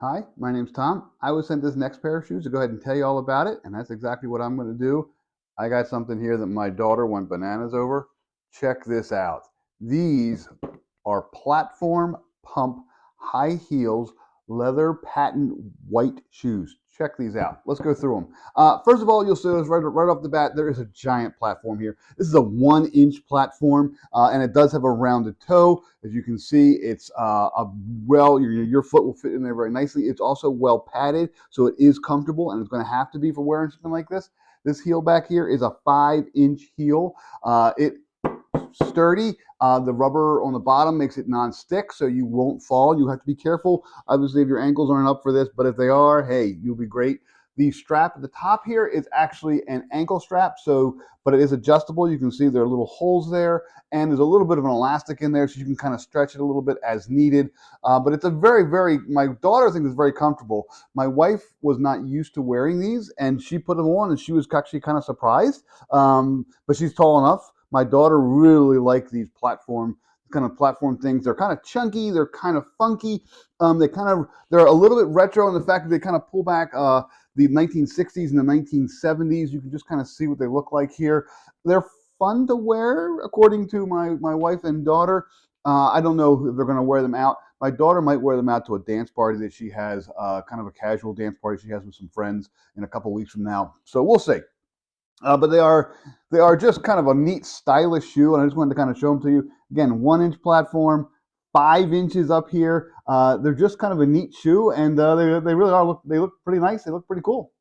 Hi, my name's Tom. I was sent this next pair of shoes to go ahead and tell you all about it, and that's exactly what I'm going to do. I got something here that my daughter went bananas over. Check this out. These are platform pump high heels leather patent white shoes. Check these out. Let's go through them. First of all, you'll see right off the bat, there is a giant platform here. This is a 1-inch platform, and it does have a rounded toe. As you can see, it's your foot will fit in there very nicely. It's also well padded, so it is comfortable, and it's going to have to be for wearing something like this. This heel back here is a 5-inch heel. It sturdy. The rubber on the bottom makes it non-stick, so you won't fall. You have to be careful, obviously, if your ankles aren't up for this, but if they are, hey, you'll be great. The strap at the top here is actually an ankle strap, but it is adjustable. You can see there are little holes there, and there's a little bit of an elastic in there, so you can kind of stretch it a little bit as needed. But it's a my daughter thinks it's very comfortable. My wife was not used to wearing these, and she put them on, and she was actually kind of surprised. But she's tall enough. My daughter really liked these platform things. They're kind of chunky. They're kind of funky. They're a little bit retro in the fact that they kind of pull back the 1960s and the 1970s. You can just kind of see what they look like here. They're fun to wear, according to my wife and daughter. I don't know if they're going to wear them out. My daughter might wear them out to a dance party that she has, kind of a casual dance party she has with some friends in a couple weeks from now. So we'll see. But they are just kind of a neat, stylish shoe, and I just wanted to kind of show them to you. Again, 1-inch platform, 5 inches up here. They're just kind of a neat shoe, and they really are. They look pretty nice. They look pretty cool.